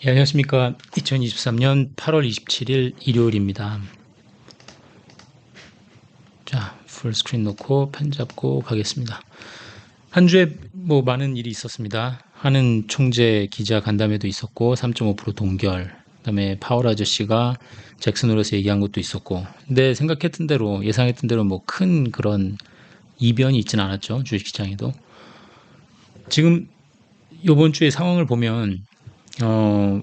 예, 안녕하십니까. 2023년 8월 27일 일요일입니다. 자, 풀스크린 놓고 펜 잡고 가겠습니다. 한 주에 뭐 많은 일이 있었습니다. 하는 총재 기자 간담회도 있었고 3.5% 동결, 그다음에 파월 아저씨가 잭슨홀에서 얘기한 것도 있었고, 근데 생각했던 대로 예상했던 대로 뭐 큰 그런 이변이 있지는 않았죠. 주식시장에도. 지금 이번 주의 상황을 보면 어,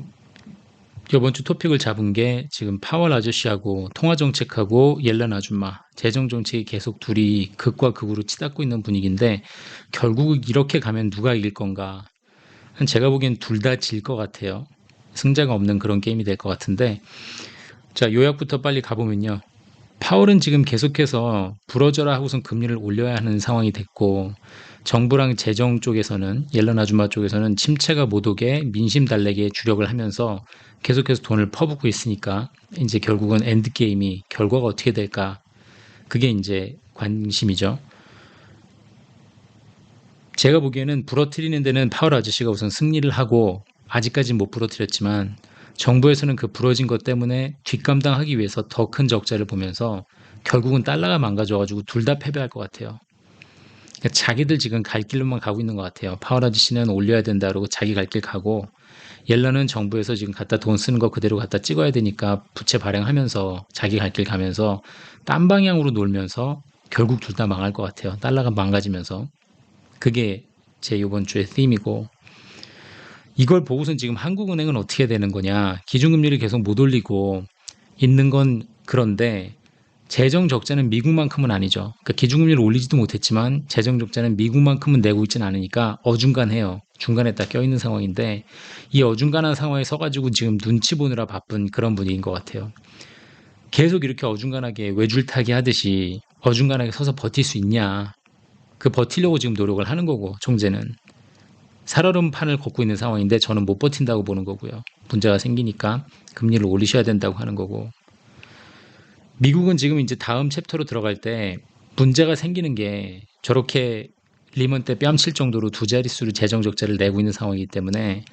이번 주 토픽을 잡은 게 지금 파월 아저씨하고 통화정책하고 옐런 아줌마, 재정정책이 계속 둘이 극과 극으로 치닫고 있는 분위기인데 결국 이렇게 가면 누가 이길 건가? 제가 보기엔 둘 다 질 것 같아요. 승자가 없는 그런 게임이 될 것 같은데 자, 요약부터 빨리 가보면요. 파월은 지금 계속해서 부러져라 하고선 금리를 올려야 하는 상황이 됐고 정부랑 재정 쪽에서는 옐런 아줌마 쪽에서는 침체가 못 오게 민심 달래기에 주력을 하면서 계속해서 돈을 퍼붓고 있으니까 이제 결국은 엔드게임이 결과가 어떻게 될까 그게 이제 관심이죠. 제가 보기에는 부러뜨리는 데는 파월 아저씨가 우선 승리를 하고 아직까지 못 부러뜨렸지만 정부에서는 그 부러진 것 때문에 뒷감당하기 위해서 더 큰 적자를 보면서 결국은 달러가 망가져가지고 둘 다 패배할 것 같아요. 그러니까 자기들 지금 갈 길로만 가고 있는 것 같아요. 파월 아저씨는 올려야 된다 그러고 자기 갈 길 가고 옐런은 정부에서 지금 갖다 돈 쓰는 거 그대로 갖다 찍어야 되니까 부채 발행하면서 자기 갈 길 가면서 딴 방향으로 놀면서 결국 둘 다 망할 것 같아요. 달러가 망가지면서. 그게 제 이번 주의 팀이고 이걸 보고선 지금 한국은행은 어떻게 되는 거냐. 기준금리를 계속 못 올리고 있는 건 그런데 재정 적자는 미국만큼은 아니죠. 그러니까 기준금리를 올리지도 못했지만 재정 적자는 미국만큼은 내고 있지는 않으니까 어중간해요. 중간에 딱 껴있는 상황인데 이 어중간한 상황에 서가지고 지금 눈치 보느라 바쁜 그런 분위기인 것 같아요. 계속 이렇게 어중간하게 외줄타기 하듯이 어중간하게 서서 버틸 수 있냐. 그 버티려고 지금 노력을 하는 거고 총재는. 살얼음 판을 걷고 있는 상황인데 저는 못 버틴다고 보는 거고요. 문제가 생기니까 금리를 올리셔야 된다고 하는 거고. 미국은 지금 이제 다음 챕터로 들어갈 때 문제가 생기는 게 저렇게 리먼 때 뺨칠 정도로 두 자릿수로 재정 적자를 내고 있는 상황이기 때문에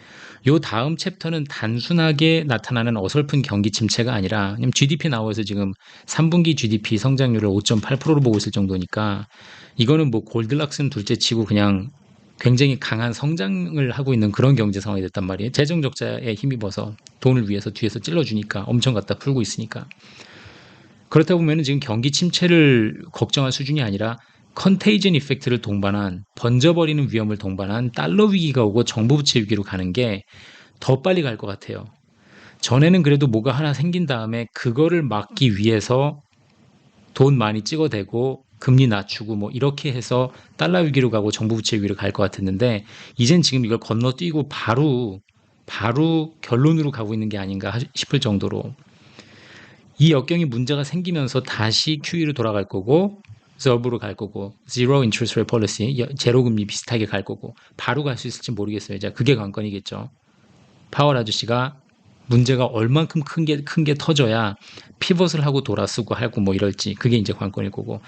요 다음 챕터는 단순하게 나타나는 어설픈 경기 침체가 아니라 GDP 나와서 지금 3분기 GDP 성장률을 5.8%로 보고 있을 정도니까 이거는 뭐 골드락스는 둘째 치고 그냥 굉장히 강한 성장을 하고 있는 그런 경제 상황이 됐단 말이에요. 재정 적자에 힘입어서 돈을 위해서 뒤에서 찔러주니까 엄청 갖다 풀고 있으니까. 그렇다 보면 지금 경기 침체를 걱정할 수준이 아니라 컨테이전 이펙트를 동반한 번져버리는 위험을 동반한 달러 위기가 오고 정부 부채 위기로 가는 게 더 빨리 갈 것 같아요. 전에는 그래도 뭐가 하나 생긴 다음에 그거를 막기 위해서 돈 많이 찍어대고 금리 낮추고 뭐 이렇게 해서 달러 위기로 가고 정부 부채 위기로 갈 것 같았는데 이젠 지금 이걸 건너뛰고 바로 결론으로 가고 있는 게 아닌가 싶을 정도로 이 역경이 문제가 생기면서 다시 QE로 돌아갈 거고 ZERV로 갈 거고 Zero Interest Rate Policy 제로 금리 비슷하게 갈 거고 바로 갈 수 있을지 모르겠어요. 이제 그게 관건이겠죠. 파월 아저씨가 문제가 얼만큼 큰 게 터져야 피벗을 하고 돌아서고 하고 뭐 이럴지 그게 이제 관건일 거고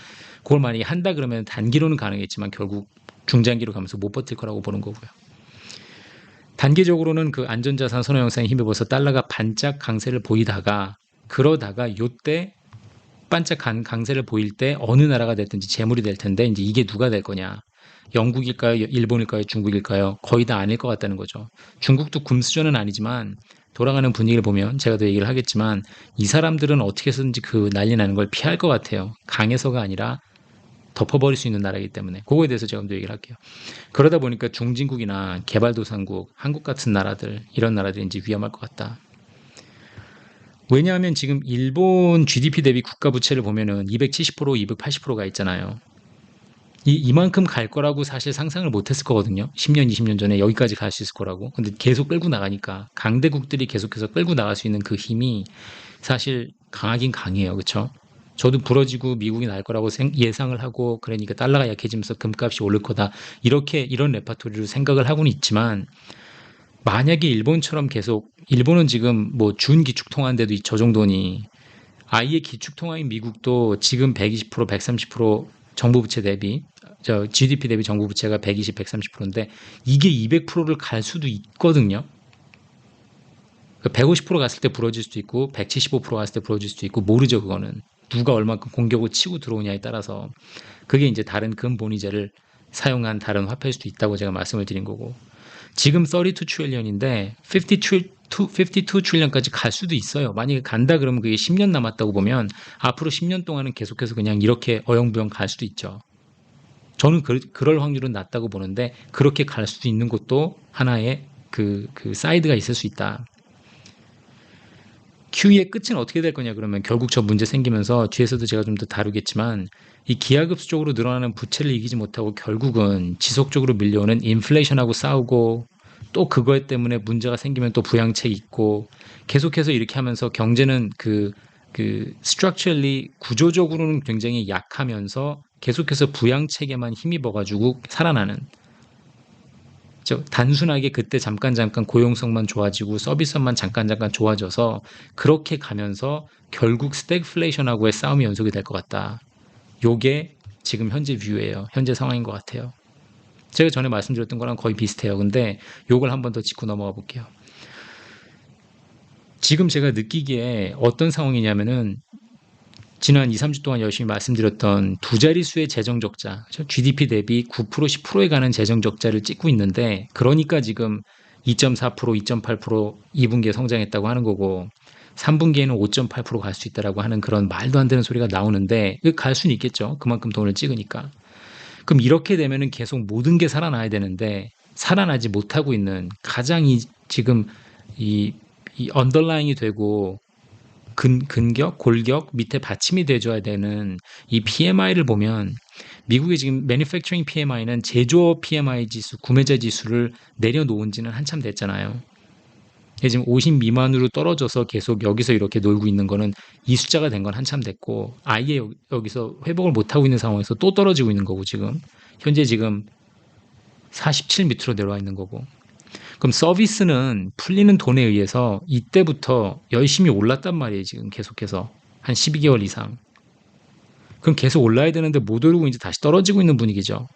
그걸 만약에 한다 그러면 단기로는 가능했지만 결국 중장기로 가면서 못 버틸 거라고 보는 거고요. 단기적으로는 그 안전자산 선호 영상에 힘입어서 달러가 반짝 강세를 보이다가 그러다가 요때 반짝 강세를 보일 때 어느 나라가 됐든지 재물이 될 텐데 이제 이게 누가 될 거냐. 영국일까요? 일본일까요? 중국일까요? 거의 다 아닐 것 같다는 거죠. 중국도 금수저는 아니지만 돌아가는 분위기를 보면 제가 더 얘기를 하겠지만 이 사람들은 어떻게 해서든지 그 난리 나는 걸 피할 것 같아요. 강해서가 아니라 덮어버릴 수 있는 나라이기 때문에 그거에 대해서 제가 좀 더 얘기를 할게요. 그러다 보니까 중진국이나 개발도상국, 한국 같은 나라들 이런 나라들이 이제 위험할 것 같다. 왜냐하면 지금 일본 GDP 대비 국가 부채를 보면은 270%, 280%가 있잖아요. 이만큼 갈 거라고 사실 상상을 못 했을 거거든요. 10년, 20년 전에 여기까지 갈 수 있을 거라고. 근데 계속 끌고 나가니까 강대국들이 계속해서 끌고 나갈 수 있는 그 힘이 사실 강하긴 강해요. 그렇죠? 저도 부러지고 미국이 날 거라고 예상을 하고 그러니까 달러가 약해지면서 금값이 오를 거다. 이렇게 이런 레파토리로 생각을 하고는 있지만 만약에 일본처럼 계속 일본은 지금 뭐 준기축통화인데도 저 정도니 아예 기축통화인 미국도 지금 120%, 130% 정부 부채 대비 저 GDP 대비 정부 부채가 120, 130%인데 이게 200%를 갈 수도 있거든요. 150% 갔을 때 부러질 수도 있고 175% 갔을 때 부러질 수도 있고 모르죠. 그거는 누가 얼마큼 공격을 치고 들어오냐에 따라서 그게 이제 다른 근본위제를 사용한 다른 화폐일 수도 있다고 제가 말씀을 드린 거고, 지금 32 트릴리언인데 52 트릴리언까지 갈 수도 있어요. 만약에 간다 그러면 그게 10년 남았다고 보면 앞으로 10년 동안은 계속해서 그냥 이렇게 어영부영 갈 수도 있죠. 저는 그럴 확률은 낮다고 보는데 그렇게 갈 수도 있는 것도 하나의 그 사이드가 있을 수 있다. QE의 끝은 어떻게 될 거냐 그러면 결국 저 문제 생기면서 뒤에서도 제가 좀 더 다루겠지만 이 기하급수적으로 늘어나는 부채를 이기지 못하고 결국은 지속적으로 밀려오는 인플레이션하고 싸우고 또 그것 때문에 문제가 생기면 또 부양책 있고 계속해서 이렇게 하면서 경제는 그 structurally 구조적으로는 굉장히 약하면서 계속해서 부양책에만 힘입어가지고 살아나는, 단순하게 그때 잠깐 고용성만 좋아지고 서비스만 잠깐 좋아져서 그렇게 가면서 결국 스태그플레이션하고의 싸움이 연속이 될 것 같다. 요게 지금 현재 뷰예요. 현재 상황인 것 같아요. 제가 전에 말씀드렸던 거랑 거의 비슷해요. 근데 요걸 한 번 더 짚고 넘어가 볼게요. 지금 제가 느끼기에 어떤 상황이냐면은 지난 2, 3주 동안 열심히 말씀드렸던 두 자릿수의 재정 적자, GDP 대비 9%, 10%에 가는 재정 적자를 찍고 있는데, 그러니까 지금 2.4%, 2.8% 2분기에 성장했다고 하는 거고 3분기에는 5.8% 갈 수 있다라고 하는 그런 말도 안 되는 소리가 나오는데 갈 수는 있겠죠. 그만큼 돈을 찍으니까. 그럼 이렇게 되면은 계속 모든 게 살아나야 되는데 살아나지 못하고 있는 가장 지금 이 언더라인이 되고 근격, 골격 밑에 받침이 돼줘야 되는 이 PMI를 보면 미국의 지금 매니팩처링 PMI는 제조업 PMI 지수, 구매자 지수를 내려놓은 지는 한참 됐잖아요. 지금 50 미만으로 떨어져서 계속 여기서 이렇게 놀고 있는 거는 이 숫자가 된 건 한참 됐고 아예 여기서 회복을 못하고 있는 상황에서 또 떨어지고 있는 거고 지금 현재 지금 47 밑으로 내려와 있는 거고, 그럼 서비스는 풀리는 돈에 의해서 이때부터 열심히 올랐단 말이에요. 지금 계속해서 한 12개월 이상. 그럼 계속 올라야 되는데 못 오르고 이제 다시 떨어지고 있는 분위기죠.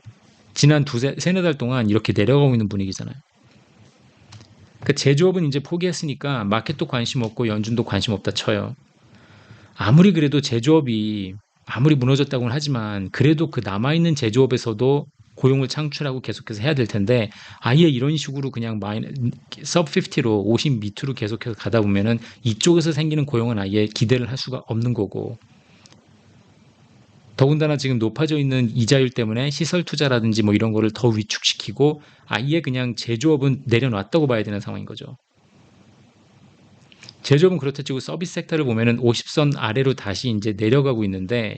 지난 세네 달 동안 이렇게 내려가고 있는 분위기잖아요. 그 제조업은 이제 포기했으니까 마켓도 관심 없고 연준도 관심 없다 쳐요. 아무리 그래도 제조업이 아무리 무너졌다고는 하지만 그래도 그 남아있는 제조업에서도 고용을 창출하고 계속해서 해야 될 텐데 아예 이런 식으로 그냥 sub 50로 50 밑으로 계속해서 가다 보면은 이쪽에서 생기는 고용은 아예 기대를 할 수가 없는 거고, 더군다나 지금 높아져 있는 이자율 때문에 시설 투자라든지 뭐 이런 거를 더 위축시키고 아예 그냥 제조업은 내려놨다고 봐야 되는 상황인 거죠. 제조업은 그렇다 치고 서비스 섹터를 보면은 50선 아래로 다시 이제 내려가고 있는데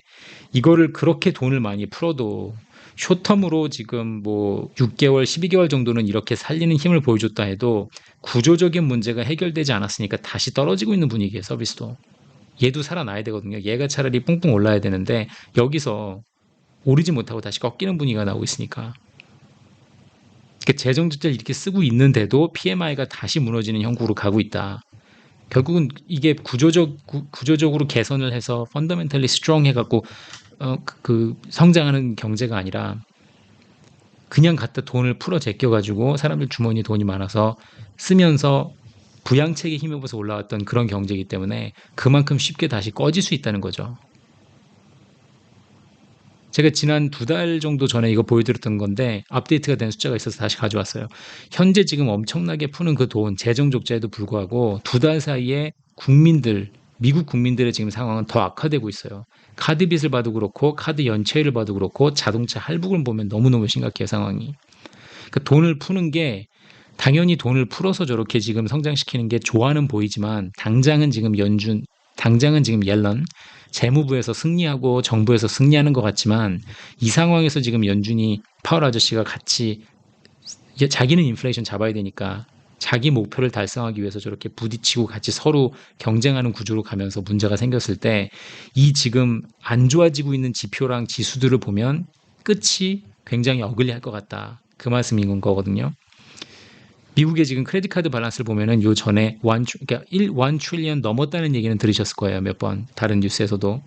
이거를 그렇게 돈을 많이 풀어도 숏텀으로 지금 뭐 6개월, 12개월 정도는 이렇게 살리는 힘을 보여줬다 해도 구조적인 문제가 해결되지 않았으니까 다시 떨어지고 있는 분위기예요. 서비스도. 얘도 살아나야 되거든요. 얘가 차라리 뿡뿡 올라야 되는데 여기서 오르지 못하고 다시 꺾이는 분위기가 나오고 있으니까. 재정 적자를 이렇게 쓰고 있는데도 PMI가 다시 무너지는 형국으로 가고 있다. 결국은 이게 구조적으로 개선을 해서 펀더멘털리 스트롱 해갖고 성장하는 경제가 아니라 그냥 갖다 돈을 풀어 제껴가지고 사람들 주머니에 돈이 많아서 쓰면서 부양책에 힘입어서 올라왔던 그런 경제이기 때문에 그만큼 쉽게 다시 꺼질 수 있다는 거죠. 제가 지난 2달 정도 전에 이거 보여드렸던 건데 업데이트가 된 숫자가 있어서 다시 가져왔어요. 현재 지금 엄청나게 푸는 그 돈, 재정 적자에도 불구하고 2달 사이에 미국 국민들의 지금 상황은 더 악화되고 있어요. 카드 빚을 봐도 그렇고 카드 연체율을 봐도 그렇고 자동차 할부를 보면 너무너무 심각해요, 상황이. 그 돈을 푸는 게 당연히 돈을 풀어서 저렇게 지금 성장시키는 게 좋아는 보이지만 당장은 지금 옐런 재무부에서 승리하고 정부에서 승리하는 것 같지만 이 상황에서 지금 연준이 파월 아저씨가 같이 자기는 인플레이션 잡아야 되니까 자기 목표를 달성하기 위해서 저렇게 부딪히고 같이 서로 경쟁하는 구조로 가면서 문제가 생겼을 때 이 지금 안 좋아지고 있는 지표랑 지수들을 보면 끝이 굉장히 어글리할 것 같다. 그 말씀인 거거든요. 미국의 지금 크레딧 카드 밸런스를 보면은 요 전에 1 트릴리언 넘었다는 얘기는 들으셨을 거예요. 몇 번 다른 뉴스에서도.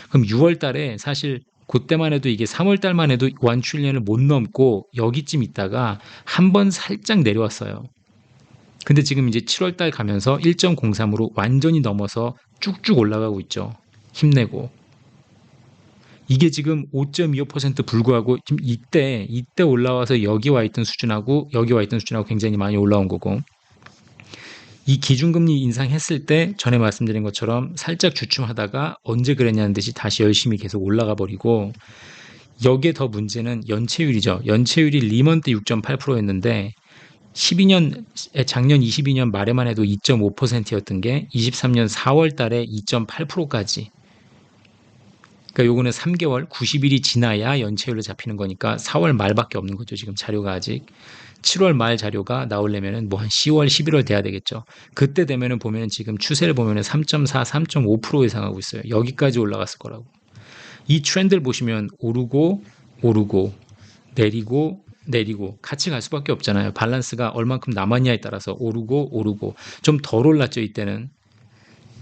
그럼 6월 달에 사실 그때만 해도 이게 3월 달만 해도 1 트릴리언을 못 넘고 여기쯤 있다가 한 번 살짝 내려왔어요. 근데 지금 이제 7월 달 가면서 1.03으로 완전히 넘어서 쭉쭉 올라가고 있죠. 힘내고. 이게 지금 5.25% 불구하고 지금 이때 올라와서 여기 와 있던 수준하고 여기 와 있던 수준하고 굉장히 많이 올라온 거고, 이 기준금리 인상했을 때 전에 말씀드린 것처럼 살짝 주춤하다가 언제 그랬냐는 듯이 다시 열심히 계속 올라가 버리고, 여기에 더 문제는 연체율이죠. 연체율이 리먼 때 6.8%였는데 작년 22년 말에만 해도 2.5%였던 게 23년 4월 달에 2.8%까지. 그러니까 요거는 3개월 90일이 지나야 연체율로 잡히는 거니까 4월 말밖에 없는 거죠. 지금 자료가 아직. 7월 말 자료가 나오려면은 뭐 한 10월, 11월 돼야 되겠죠. 그때 되면은 보면 지금 추세를 보면은 3.4, 3.5% 예상하고 있어요. 여기까지 올라갔을 거라고. 이 트렌드를 보시면 오르고 오르고 내리고 내리고 같이 갈 수밖에 없잖아요. 밸런스가 얼만큼 남았냐에 따라서 오르고 오르고. 좀 덜 올랐죠. 이때는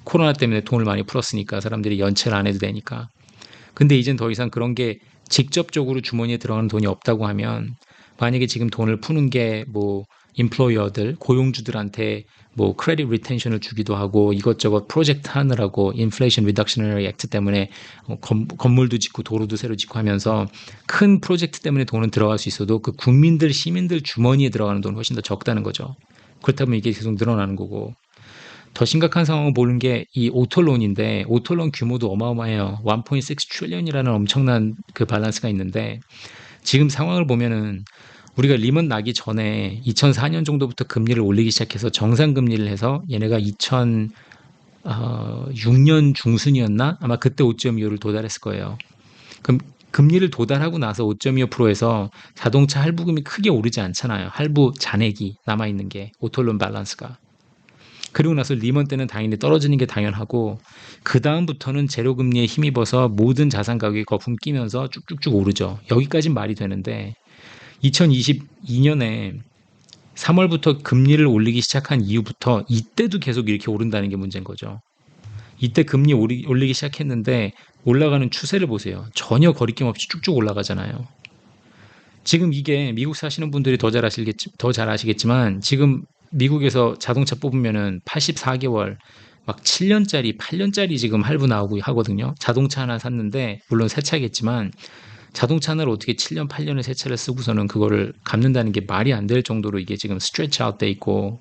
코로나 때문에 돈을 많이 풀었으니까 사람들이 연체를 안 해도 되니까. 근데 이젠 더 이상 그런 게 직접적으로 주머니에 들어가는 돈이 없다고 하면, 만약에 지금 돈을 푸는 게 뭐 임플로이어들, 고용주들한테 뭐 크레딧 리텐션을 주기도 하고 이것저것 프로젝트 하느라고 인플레이션 리덕셔너리 액트 때문에 건물도 짓고 도로도 새로 짓고 하면서 큰 프로젝트 때문에 돈은 들어갈 수 있어도 그 국민들, 시민들 주머니에 들어가는 돈은 훨씬 더 적다는 거죠. 그렇다면 이게 계속 늘어나는 거고, 더 심각한 상황을 보는 게 이 오토론인데, 오토론 규모도 어마어마해요. 1.6 트릴리언이라는 엄청난 그 밸런스가 있는데, 지금 상황을 보면은 우리가 리먼 나기 전에 2004년 정도부터 금리를 올리기 시작해서 정상 금리를 해서 얘네가 2006년 중순이었나? 아마 그때 5.25를 도달했을 거예요. 그럼 금리를 도달하고 나서 5.25%에서 자동차 할부금이 크게 오르지 않잖아요. 할부 잔액이 남아있는 게, 오토론 밸런스가. 그리고 나서 리먼 때는 당연히 떨어지는 게 당연하고, 그 다음부터는 제로금리에 힘입어서 모든 자산 가격이 거품 끼면서 쭉쭉쭉 오르죠. 여기까지는 말이 되는데 2022년에 3월부터 금리를 올리기 시작한 이후부터 이때도 계속 이렇게 오른다는 게 문제인 거죠. 이때 금리 올리기 시작했는데 올라가는 추세를 보세요. 전혀 거리낌 없이 쭉쭉 올라가잖아요. 지금 이게 미국 사시는 분들이 더 잘 아시겠지만, 지금 미국에서 자동차 뽑으면은 84개월, 막 7년짜리, 8년짜리 지금 할부 나오고 하거든요. 자동차 하나 샀는데, 물론 새 차겠지만, 자동차 하나를 어떻게 7년, 8년을 새 차를 쓰고서는 그거를 갚는다는 게 말이 안 될 정도로 이게 지금 스트레치 아웃 돼 있고,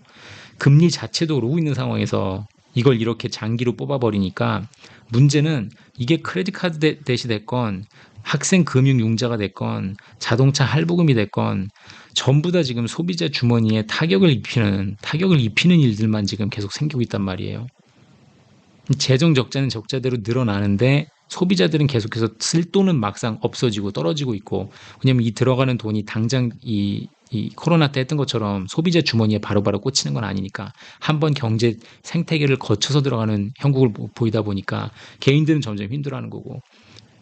금리 자체도 오르고 있는 상황에서 이걸 이렇게 장기로 뽑아버리니까, 문제는 이게 크레딧 카드 대시 됐건 학생 금융 융자가 됐건 자동차 할부금이 됐건 전부 다 지금 소비자 주머니에 타격을 입히는 일들만 지금 계속 생기고 있단 말이에요. 재정 적자는 적자대로 늘어나는데 소비자들은 계속해서 쓸 돈은 막상 없어지고 떨어지고 있고, 왜냐면 이 들어가는 돈이 당장 이 코로나 때 했던 것처럼 소비자 주머니에 바로바로 꽂히는 건 아니니까, 한번 경제 생태계를 거쳐서 들어가는 형국을 보이다 보니까 개인들은 점점 힘들어하는 거고,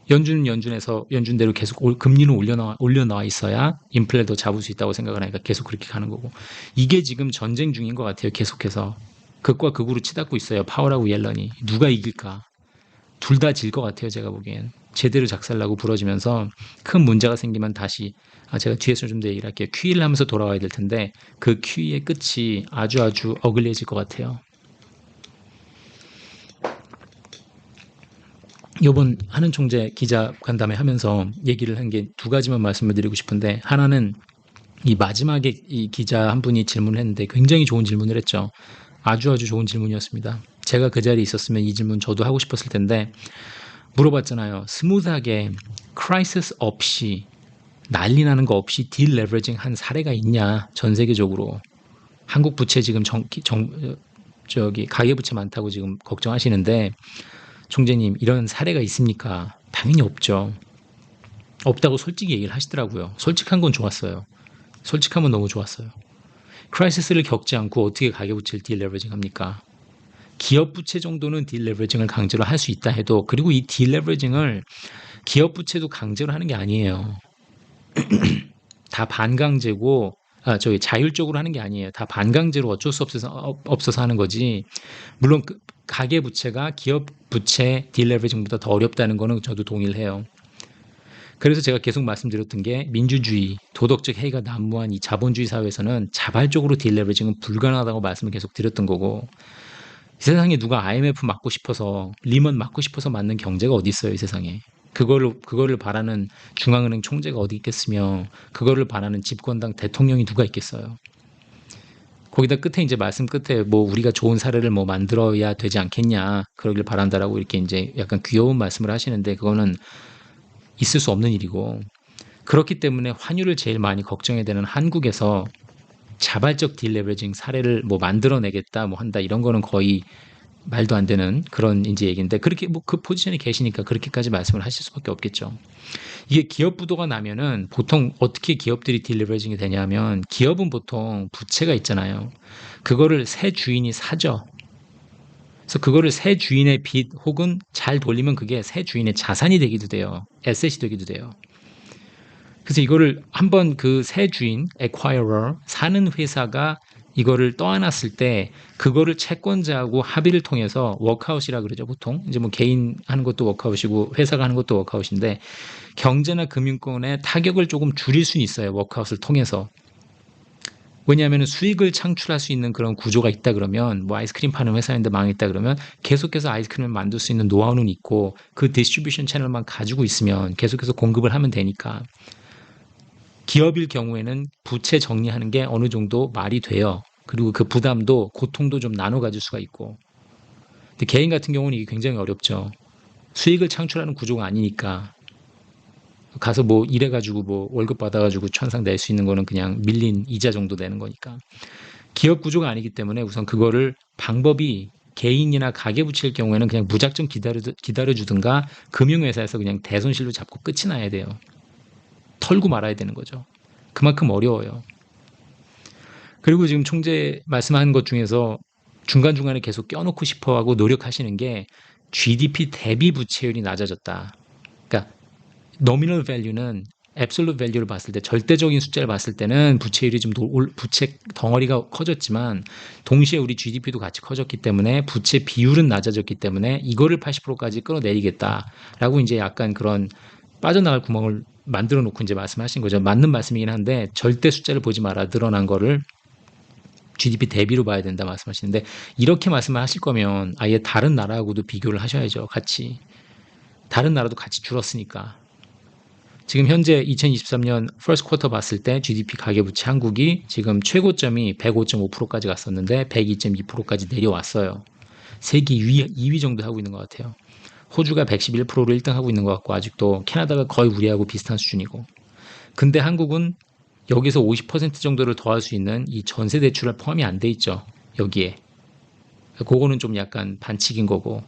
연준은 연준대로 계속 금리는 올려놔 있어야 인플레도 잡을 수 있다고 생각을 하니까 계속 그렇게 가는 거고, 이게 지금 전쟁 중인 것 같아요. 계속해서 극과 극으로 치닫고 있어요. 파월하고 옐런이. 누가 이길까? 둘 다 질 것 같아요. 제가 보기엔 제대로 작살나고 부러지면서 큰 문제가 생기면 다시, 제가 뒤에서 좀 더 얘기를 할게요. QE를 하면서 돌아와야 될 텐데 그 QE의 끝이 아주 어글리해질 것 같아요. 이번 하는 총재 기자 간담회 하면서 얘기를 한 게 두 가지만 말씀을 드리고 싶은데, 하나는 이 마지막에 이 기자 한 분이 질문을 했는데 굉장히 좋은 질문을 했죠. 아주 좋은 질문이었습니다. 제가 그 자리에 있었으면 이 질문 저도 하고 싶었을 텐데, 물어봤잖아요. 스무드하게 크라이시스 없이, 난리 나는 거 없이 딜레버리징 한 사례가 있냐, 전 세계적으로. 한국 부채 지금 가계부채 많다고 지금 걱정하시는데, 총재님 이런 사례가 있습니까? 당연히 없죠. 없다고 솔직히 얘기를 하시더라고요. 솔직한 건 좋았어요. 솔직하면 너무 좋았어요. 크라이시스를 겪지 않고 어떻게 가계부채를 딜레버리징 합니까? 기업 부채 정도는 딜레버리징을 강제로 할 수 있다 해도, 그리고 이 딜레버리징을 기업 부채도 강제로 하는 게 아니에요. 다 반강제고, 자율적으로 하는 게 아니에요. 다 반강제로 어쩔 수 없어서 하는 거지. 물론 가계 부채가 기업 부채 딜레버리징보다 더 어렵다는 거는 저도 동의를 해요. 그래서 제가 계속 말씀드렸던 게 민주주의, 도덕적 해이가 난무한 이 자본주의 사회에서는 자발적으로 딜레버리징은 불가능하다고 말씀을 계속 드렸던 거고 이 세상에 누가 IMF 맞고 싶어서 리먼 맞고 싶어서 맞는 경제가 어디 있어요, 이 세상에. 그거를 바라는 중앙은행 총재가 어디 있겠으며 그거를 바라는 집권당 대통령이 누가 있겠어요. 거기다 끝에 이제 말씀 끝에 뭐 우리가 좋은 사례를 뭐 만들어야 되지 않겠냐 그러길 바란다라고 이렇게 이제 약간 귀여운 말씀을 하시는데 그거는 있을 수 없는 일이고 그렇기 때문에 환율을 제일 많이 걱정해야 되는 한국에서 자발적 딜레버리징 사례를 뭐 만들어내겠다 뭐 한다 이런 거는 거의 말도 안 되는 그런 이제 얘기인데 그렇게 뭐 그 포지션에 계시니까 그렇게까지 말씀을 하실 수밖에 없겠죠. 이게 기업 부도가 나면은 보통 어떻게 기업들이 딜레버리징이 되냐면 기업은 보통 부채가 있잖아요. 그거를 새 주인이 사죠. 그래서 그거를 새 주인의 빚 혹은 잘 돌리면 그게 새 주인의 자산이 되기도 돼요. 에셋이 되기도 돼요. 그래서 이거를 한번 그 새 주인, acquirer, 사는 회사가 이거를 떠안았을 때 그거를 채권자하고 합의를 통해서 워크아웃이라 그러죠, 보통. 이제 뭐 개인 하는 것도 워크아웃이고 회사가 하는 것도 워크아웃인데 경제나 금융권의 타격을 조금 줄일 수 있어요, 워크아웃을 통해서. 왜냐하면 수익을 창출할 수 있는 그런 구조가 있다 그러면 뭐 아이스크림 파는 회사인데 망했다 그러면 계속해서 아이스크림을 만들 수 있는 노하우는 있고 그 디스트리뷰션 채널만 가지고 있으면 계속해서 공급을 하면 되니까 기업일 경우에는 부채 정리하는 게 어느 정도 말이 돼요. 그리고 그 부담도 고통도 좀 나눠 가질 수가 있고. 근데 개인 같은 경우는 이게 굉장히 어렵죠. 수익을 창출하는 구조가 아니니까 가서 뭐 일해가지고 뭐 월급 받아가지고 천상 낼 수 있는 거는 그냥 밀린 이자 정도 되는 거니까. 기업 구조가 아니기 때문에 우선 그거를 방법이 개인이나 가계부채일 경우에는 그냥 무작정 기다려주든가 금융회사에서 그냥 대손실로 잡고 끝이 나야 돼요. 털고 말아야 되는 거죠. 그만큼 어려워요. 그리고 지금 총재 말씀하는 것 중에서 중간중간에 계속 껴놓고 싶어하고 노력하시는 게 GDP 대비 부채율이 낮아졌다. 그러니까 nominal value는 absolute value를 봤을 때 절대적인 숫자를 봤을 때는 부채율이 좀 부채 덩어리가 커졌지만 동시에 우리 GDP도 같이 커졌기 때문에 부채 비율은 낮아졌기 때문에 이거를 80%까지 끌어내리겠다라고 이제 약간 그런 빠져나갈 구멍을 만들어 놓고 이제 말씀하신 거죠. 맞는 말씀이긴 한데 절대 숫자를 보지 마라. 늘어난 거를 GDP 대비로 봐야 된다 말씀하시는데 이렇게 말씀을 하실 거면 아예 다른 나라하고도 비교를 하셔야죠. 같이. 다른 나라도 같이 줄었으니까. 지금 현재 2023년 first quarter 봤을 때 GDP 가계부채 한국이 지금 최고점이 105.5%까지 갔었는데 102.2%까지 내려왔어요. 세계 2위 정도 하고 있는 것 같아요. 호주가 111%로 1등 하고 있는 것 같고 아직도 캐나다가 거의 우리하고 비슷한 수준이고. 근데 한국은 여기서 50% 정도를 더할 수 있는 이 전세 대출을 포함이 안 돼 있죠. 여기에. 그거는 좀 약간 반칙인 거고.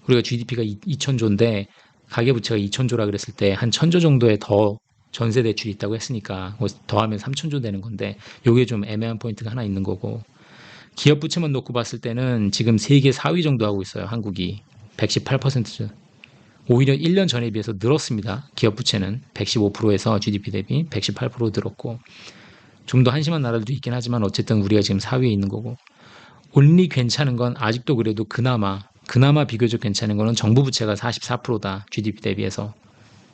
우리가 GDP가 2천조인데 가계부채가 2천조라 그랬을 때 한 1,000조 정도의 더 전세 대출이 있다고 했으니까 뭐 더하면 3천조 되는 건데 요게 좀 애매한 포인트가 하나 있는 거고. 기업 부채만 놓고 봤을 때는 지금 세계 4위 정도 하고 있어요. 한국이 118%. 오히려 1년 전에 비해서 늘었습니다. 기업 부채는 115%에서 GDP 대비 118% 늘었고 좀 더 한심한 나라들도 있긴 하지만 어쨌든 우리가 지금 4위에 있는 거고 온리 괜찮은 건 아직도 그래도 그나마 비교적 괜찮은 거는 정부 부채가 44%다. GDP 대비해서.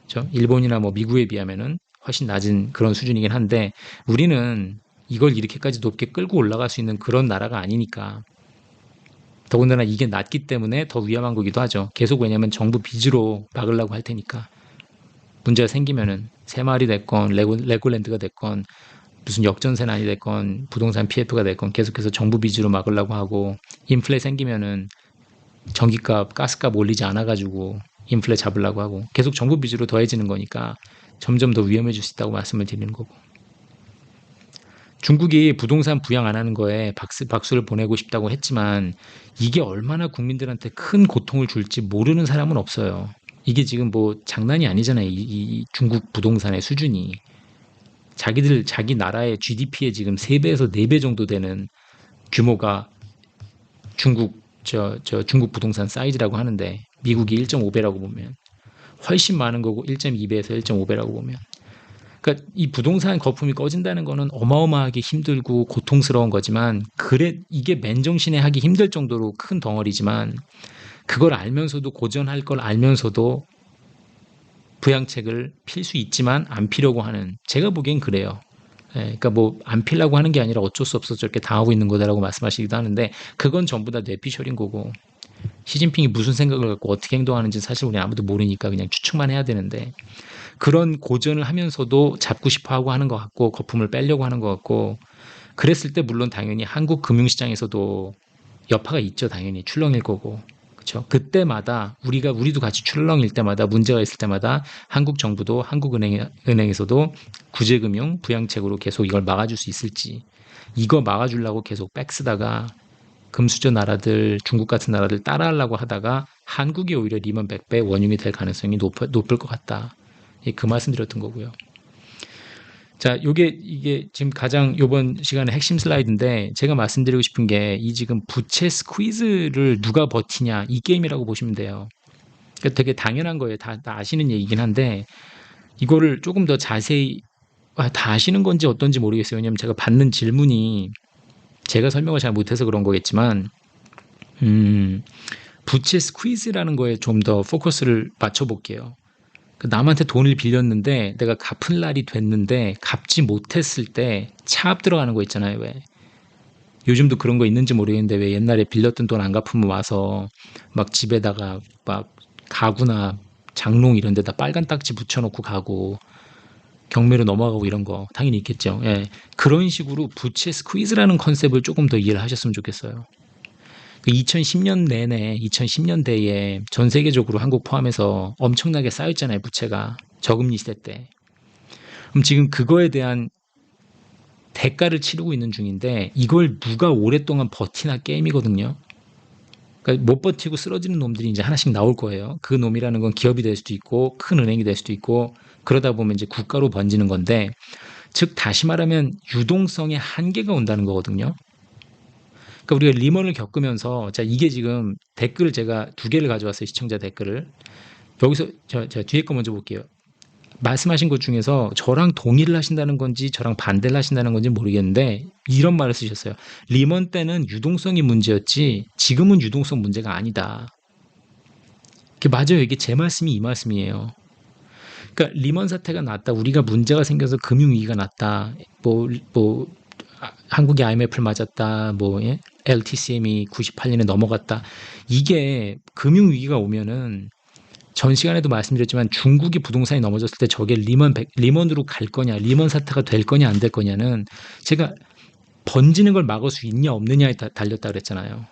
그렇죠? 일본이나 뭐 미국에 비하면은 훨씬 낮은 그런 수준이긴 한데 우리는 이걸 이렇게까지 높게 끌고 올라갈 수 있는 그런 나라가 아니니까 더군다나 이게 낮기 때문에 더 위험한 거기도 하죠. 계속 왜냐면 정부 빚으로 막으려고 할 테니까. 문제가 생기면은 새마을이 됐건 레고랜드가 됐건 무슨 역전세난이 됐건 부동산 PF가 됐건 계속해서 정부 빚으로 막으려고 하고 인플레 생기면은 전기값, 가스값 올리지 않아가지고 인플레 잡으려고 하고 계속 정부 빚으로 더해지는 거니까 점점 더 위험해질 수 있다고 말씀을 드리는 거고. 중국이 부동산 부양 안 하는 거에 박수를 보내고 싶다고 했지만 이게 얼마나 국민들한테 큰 고통을 줄지 모르는 사람은 없어요. 이게 지금 뭐 장난이 아니잖아요. 이 중국 부동산의 수준이. 자기 나라의 GDP의 지금 3배에서 4배 정도 되는 규모가 중국 부동산 사이즈라고 하는데 미국이 1.5배라고 보면 훨씬 많은 거고 1.2배에서 1.5배라고 보면 그러니까 이 부동산 거품이 꺼진다는 거는 어마어마하게 힘들고 고통스러운 거지만 그래 이게 맨정신에 하기 힘들 정도로 큰 덩어리지만 그걸 알면서도 고전할 걸 알면서도 부양책을 필 수 있지만 안 피려고 하는, 제가 보기엔 그래요. 그러니까 뭐 안 피려고 하는 게 아니라 어쩔 수 없어서 저렇게 당하고 있는 거다라고 말씀하시기도 하는데, 그건 전부 다 뇌피셜인 거고, 시진핑이 무슨 생각을 갖고 어떻게 행동하는지 사실 우리 아무도 모르니까 그냥 추측만 해야 되는데, 그런 고전을 하면서도 잡고 싶어 하고 하는 것 같고, 거품을 빼려고 하는 것 같고, 그랬을 때 물론 당연히 한국 금융시장에서도 여파가 있죠. 당연히 출렁일 거고. 그렇죠. 그때마다 우리도 같이 출렁일 때마다, 문제가 있을 때마다 한국 정부도 한국은행에서도 구제금융 부양책으로 계속 이걸 막아줄 수 있을지, 이거 막아주려고 계속 백쓰다가 금수저 나라들, 중국 같은 나라들 따라하려고 하다가 한국이 오히려 리먼 백배 원흉이 될 가능성이 높을 것 같다. 그 말씀 드렸던 거고요. 자, 이게 지금 가장 요번 시간의 핵심 슬라이드인데, 제가 말씀드리고 싶은 게 이 지금 부채 스퀴즈를 누가 버티냐, 이 게임이라고 보시면 돼요. 그러니까 되게 당연한 거예요. 다 아시는 얘기긴 한데, 이거를 조금 더 자세히, 다 아시는 건지 어떤지 모르겠어요. 왜냐면 제가 받는 질문이, 제가 설명을 잘 못해서 그런 거겠지만, 부채 스퀴즈라는 거에 좀 더 포커스를 맞춰볼게요. 남한테 돈을 빌렸는데 내가 갚을 날이 됐는데 갚지 못했을 때 차압 들어가는 거 있잖아요. 왜 요즘도 그런 거 있는지 모르겠는데, 왜 옛날에 빌렸던 돈 안 갚으면 와서 막 집에다가 막 가구나 장롱 이런 데다 빨간 딱지 붙여놓고 가고 경매로 넘어가고, 이런 거 당연히 있겠죠. 예. 그런 식으로 부채 스퀴즈라는 컨셉을 조금 더 이해를 하셨으면 좋겠어요. 2010년 내내, 2010년대에 전 세계적으로 한국 포함해서 엄청나게 쌓였잖아요, 부채가. 저금리 시대 때. 그럼 지금 그거에 대한 대가를 치르고 있는 중인데, 이걸 누가 오랫동안 버티나 게임이거든요. 그러니까 못 버티고 쓰러지는 놈들이 이제 하나씩 나올 거예요. 그 놈이라는 건 기업이 될 수도 있고, 큰 은행이 될 수도 있고, 그러다 보면 이제 국가로 번지는 건데, 즉 다시 말하면 유동성의 한계가 온다는 거거든요. 그러니까 우리가 리먼을 겪으면서, 자, 이게 지금 댓글을 제가 2개를 가져왔어요. 시청자 댓글을. 여기서 저 뒤에 거 먼저 볼게요. 말씀하신 것 중에서 저랑 동의를 하신다는 건지 저랑 반대를 하신다는 건지 모르겠는데, 이런 말을 쓰셨어요. 리먼 때는 유동성이 문제였지 지금은 유동성 문제가 아니다. 맞아요. 이게 제 말씀이 이 말씀이에요. 그러니까 리먼 사태가 났다, 우리가 문제가 생겨서 금융위기가 났다, 한국이 IMF를 맞았다, 예? LTCM이 98년에 넘어갔다. 이게 금융위기가 오면은, 전 시간에도 말씀드렸지만 중국이 부동산이 넘어졌을 때 저게 리먼으로 갈 거냐, 리먼 사태가 될 거냐 안 될 거냐는 제가 번지는 걸 막을 수 있냐 없느냐에 달렸다 그랬잖아요.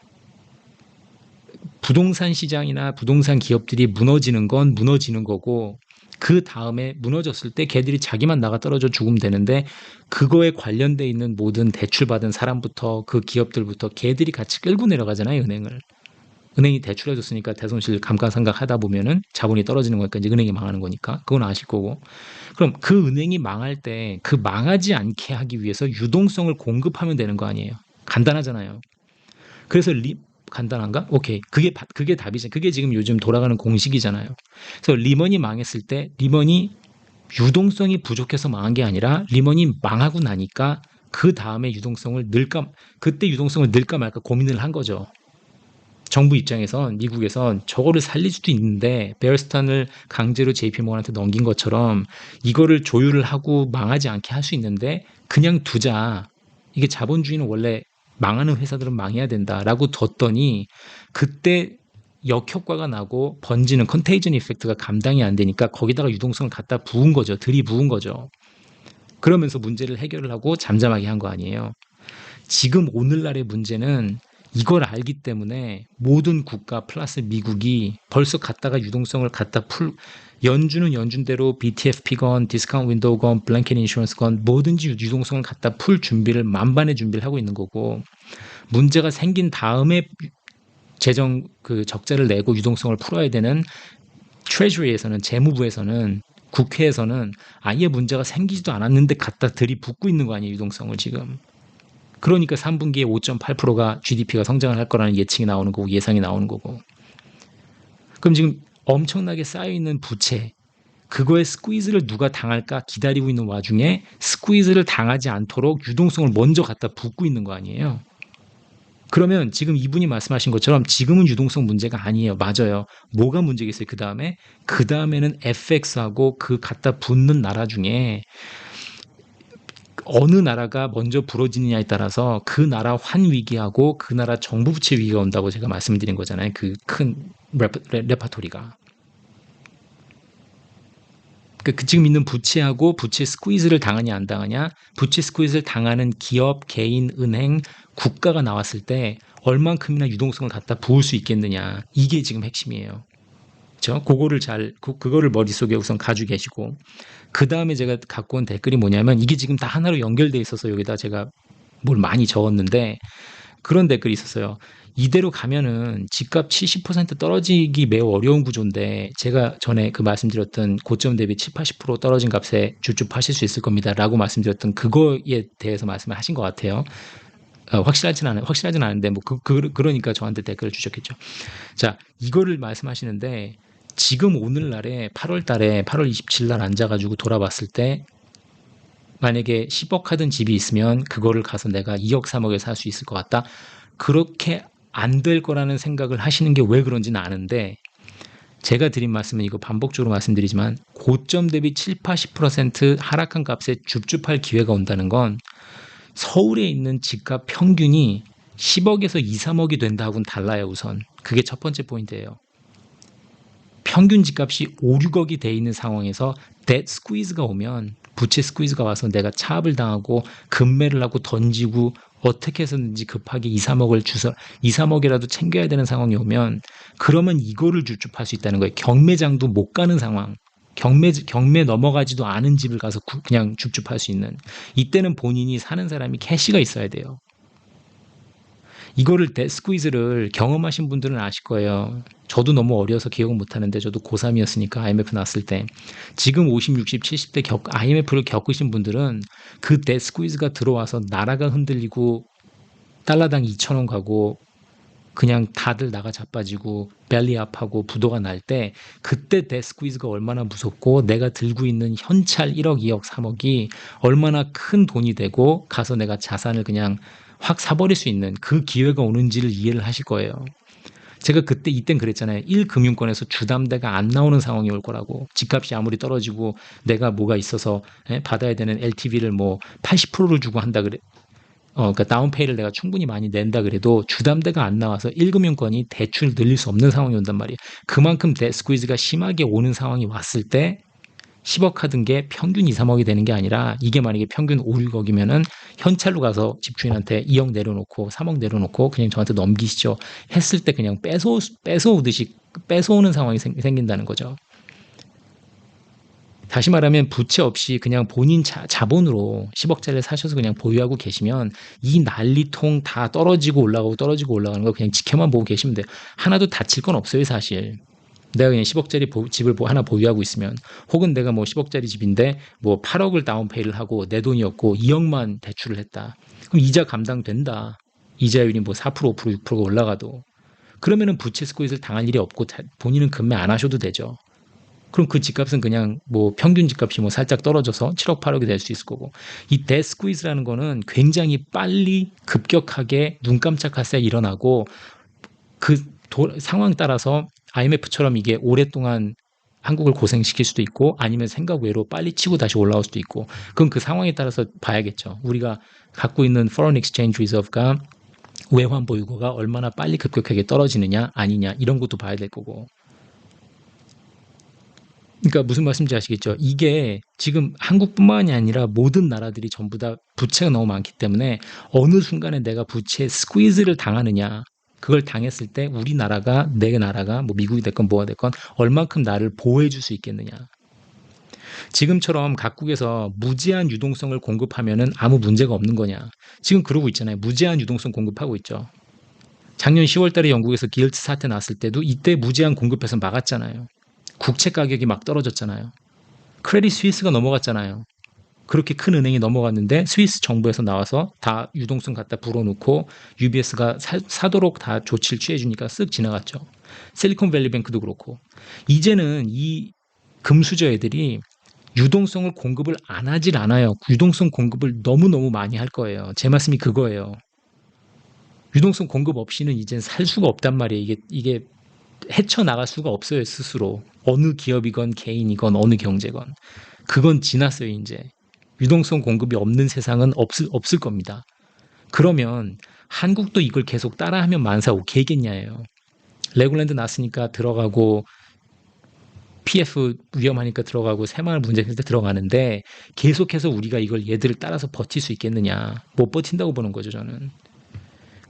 부동산 시장이나 부동산 기업들이 무너지는 건 무너지는 거고, 그 다음에 무너졌을 때 걔들이 자기만 나가 떨어져 죽으면 되는데, 그거에 관련돼 있는 모든 대출받은 사람부터 그 기업들부터 걔들이 같이 끌고 내려가잖아요, 은행을. 은행이 대출해줬으니까 대손실 감가상각 하다 보면은 자본이 떨어지는 거니까 이제 은행이 망하는 거니까, 그건 아실 거고. 그럼 그 은행이 망할 때 그 망하지 않게 하기 위해서 유동성을 공급하면 되는 거 아니에요. 간단하잖아요. 그래서 간단한가? 오케이. 그게 답이죠. 그게 지금 요즘 돌아가는 공식이잖아요. 그래서 리먼이 망했을 때, 리먼이 유동성이 부족해서 망한 게 아니라 리먼이 망하고 나니까 그 다음에 그때 유동성을 넣을까 말까 고민을 한 거죠. 정부 입장에선, 미국에선 저거를 살릴 수도 있는데, 베어스탄을 강제로 JP모건한테 넘긴 것처럼 이거를 조율을 하고 망하지 않게 할 수 있는데 그냥 두자. 이게 자본주의는 원래 망하는 회사들은 망해야 된다라고 뒀더니, 그때 역효과가 나고 번지는 컨테이전 이펙트가 감당이 안 되니까 거기다가 유동성을 갖다 부은 거죠. 들이부은 거죠. 그러면서 문제를 해결을 하고 잠잠하게 한 거 아니에요. 지금 오늘날의 문제는 이걸 알기 때문에 모든 국가 플러스 미국이 벌써 갖다가 유동성을 갖다 연준은 연준대로 BTFP건 디스카운트 윈도우건 블랭켓 인슈런스건 뭐든지 유동성을 갖다 풀 준비를, 만반의 준비를 하고 있는 거고, 문제가 생긴 다음에 재정 적자를 내고 유동성을 풀어야 되는 트레저리에서는, 재무부에서는, 국회에서는 아예 문제가 생기지도 않았는데 갖다 들이붓고 있는 거 아니에요, 유동성을 지금. 그러니까 3분기에 5.8%가 GDP가 성장을 할 거라는 예측이 나오는 거고, 예상이 나오는 거고. 그럼 지금 엄청나게 쌓여있는 부채, 그거에 스퀴즈를 누가 당할까 기다리고 있는 와중에 스퀴즈를 당하지 않도록 유동성을 먼저 갖다 붓고 있는 거 아니에요. 그러면 지금 이분이 말씀하신 것처럼 지금은 유동성 문제가 아니에요. 맞아요. 뭐가 문제겠어요? 그 다음에는 FX하고 그 갖다 붙는 나라 중에 어느 나라가 먼저 부러지느냐에 따라서 그 나라 환 위기하고 그 나라 정부 부채 위기가 온다고 제가 말씀드린 거잖아요. 그 큰 레파토리가. 지금 있는 부채하고 부채 스퀴즈를 당하냐 안 당하냐, 부채 스퀴즈를 당하는 기업, 개인, 은행, 국가가 나왔을 때 얼만큼이나 유동성을 갖다 부을 수 있겠느냐. 이게 지금 핵심이에요. 그렇죠? 그거를 머릿속에 우선 가지고 계시고, 그 다음에 제가 갖고 온 댓글이 뭐냐면, 이게 지금 다 하나로 연결돼 있어서 여기다 제가 뭘 많이 적었는데, 그런 댓글이 있었어요. 이대로 가면은 집값 70% 떨어지기 매우 어려운 구조인데, 제가 전에 그 말씀드렸던 고점 대비 7, 80% 떨어진 값에 주춤하실 수 있을 겁니다. 라고 말씀드렸던 그거에 대해서 말씀을 하신 것 같아요. 확실하진 않은데, 그러니까 저한테 댓글을 주셨겠죠. 자, 이거를 말씀하시는데, 지금 오늘날에 8월 27일 날 앉아가지고 돌아봤을 때, 만약에 10억 하던 집이 있으면 그거를 가서 내가 2억, 3억에 살 수 있을 것 같다. 그렇게 안 될 거라는 생각을 하시는 게 왜 그런지는 아는데, 제가 드린 말씀은 이거 반복적으로 말씀드리지만, 고점 대비 7, 80% 하락한 값에 줍줍할 기회가 온다는 건 서울에 있는 집값 평균이 10억에서 2, 3억이 된다고는 달라요. 우선 그게 첫 번째 포인트예요. 평균 집값이 5, 6억이 돼 있는 상황에서 뎃 스퀴즈가 오면, 부채 스퀴즈가 와서 내가 차압을 당하고 급매를 하고 던지고 어떻게 해서든지 급하게 2, 3억을 주서 2, 3억이라도 챙겨야 되는 상황이 오면, 그러면 이거를 주축할 수 있다는 거예요. 경매장도 못 가는 상황. 경매 넘어가지도 않은 집을 가서 그냥 줍줍할 수 있는. 이때는 본인이 사는 사람이 캐시가 있어야 돼요. 이거를 스퀴즈를 경험하신 분들은 아실 거예요. 저도 너무 어려서 기억은 못하는데, 저도 고3이었으니까 IMF 났을 때. 지금 50, 60, 70대 IMF를 겪으신 분들은 그 스퀴즈가 들어와서 나라가 흔들리고 달러당 2,000원 가고 그냥 다들 나가 자빠지고 벨리압하고 부도가 날 때, 그때 스퀴즈가 얼마나 무섭고 내가 들고 있는 현찰 1억, 2억, 3억이 얼마나 큰 돈이 되고 가서 내가 자산을 그냥 확 사버릴 수 있는 그 기회가 오는지를 이해를 하실 거예요. 제가 이땐 그랬잖아요. 1금융권에서 주담대가 안 나오는 상황이 올 거라고. 집값이 아무리 떨어지고 내가 뭐가 있어서 받아야 되는 LTV를 뭐 80%를 주고 한다 그래. 그러니까 다운페이를 내가 충분히 많이 낸다 그래도 주담대가 안 나와서 1금융권이 대출 늘릴 수 없는 상황이 온단 말이에요. 그만큼 스퀴즈가 심하게 오는 상황이 왔을 때 10억 하던 게 평균 2, 3억이 되는 게 아니라, 이게 만약에 평균 5, 6억이면은 현찰로 가서 집주인한테 2억 내려놓고 3억 내려놓고 그냥 저한테 넘기시죠 했을 때 그냥 뺏어오듯이 뺏어오는 상황이 생긴다는 거죠. 다시 말하면 부채 없이 그냥 본인 자본으로 10억짜리를 사셔서 그냥 보유하고 계시면 이 난리통 다 떨어지고 올라가는 거 그냥 지켜만 보고 계시면 돼요. 하나도 다칠 건 없어요, 사실. 내가 그냥 10억짜리 집을 하나 보유하고 있으면, 혹은 내가 뭐 10억짜리 집인데 뭐 8억을 다운페이를 하고 내 돈이었고 2억만 대출을 했다. 그럼 이자 감당된다. 이자율이 뭐 4%, 5%, 6%가 올라가도. 그러면은 부채 스퀴즈를 당할 일이 없고 본인은 금매 안 하셔도 되죠. 그럼 그 집값은 그냥 뭐 평균 집값이 뭐 살짝 떨어져서 7억, 8억이 될 수 있을 거고. 이 스퀴즈라는 거는 굉장히 빨리 급격하게 눈 깜짝할 새 일어나고, 그 상황 따라서 IMF처럼 이게 오랫동안 한국을 고생시킬 수도 있고, 아니면 생각 외로 빨리 치고 다시 올라올 수도 있고, 그럼 그 상황에 따라서 봐야겠죠. 우리가 갖고 있는 foreign exchange reserve가, 외환 보유고가 얼마나 빨리 급격하게 떨어지느냐 아니냐, 이런 것도 봐야 될 거고. 그러니까 무슨 말씀인지 아시겠죠? 이게 지금 한국뿐만이 아니라 모든 나라들이 전부 다 부채가 너무 많기 때문에 어느 순간에 내가 부채 스퀴즈를 당하느냐, 그걸 당했을 때 우리나라가, 내 나라가 뭐 미국이 됐건 뭐가 됐건 얼만큼 나를 보호해 줄 수 있겠느냐. 지금처럼 각국에서 무제한 유동성을 공급하면은 아무 문제가 없는 거냐. 지금 그러고 있잖아요. 무제한 유동성 공급하고 있죠. 작년 10월 달에 영국에서 기일트 사태 났을 때도 이때 무제한 공급해서 막았잖아요. 국채 가격이 막 떨어졌잖아요. 크레딧 스위스가 넘어갔잖아요. 그렇게 큰 은행이 넘어갔는데 스위스 정부에서 나와서 다 유동성 갖다 불어넣고 UBS가 사도록 다 조치를 취해주니까 쓱 지나갔죠. 실리콘밸리뱅크도 그렇고. 이제는 이 금수저 애들이 유동성을 공급을 안 하질 않아요. 유동성 공급을 너무너무 많이 할 거예요. 제 말씀이 그거예요. 유동성 공급 없이는 이젠 살 수가 없단 말이에요. 이게 헤쳐나갈 수가 없어요, 스스로. 어느 기업이건 개인이건 어느 경제건. 그건 지났어요, 이제. 유동성 공급이 없는 세상은 없을 겁니다. 그러면 한국도 이걸 계속 따라하면 만사 오케이겠냐예요. 레고랜드 났으니까 들어가고 PF 위험하니까 들어가고 새마을 문제 생길 때 들어가는데 계속해서 우리가 이걸 얘들을 따라서 버틸 수 있겠느냐. 못 버틴다고 보는 거죠, 저는.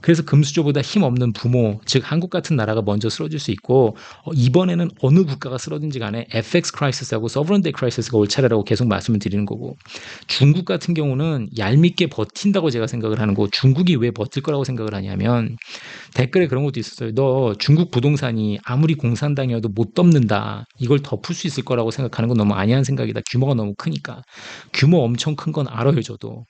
그래서 금수저보다 힘없는 부모, 즉 한국 같은 나라가 먼저 쓰러질 수 있고 이번에는 어느 국가가 쓰러든지 간에 FX 크라이시스하고 서브런데 크라이시스가 올 차례라고 계속 말씀을 드리는 거고 중국 같은 경우는 얄밉게 버틴다고 제가 생각을 하는 거고 중국이 왜 버틸 거라고 생각을 하냐면 댓글에 그런 것도 있었어요. 너 중국 부동산이 아무리 공산당이어도 못 덮는다. 이걸 덮을 수 있을 거라고 생각하는 건 너무 아니한 생각이다. 규모가 너무 크니까. 규모 엄청 큰 건 알아요, 저도.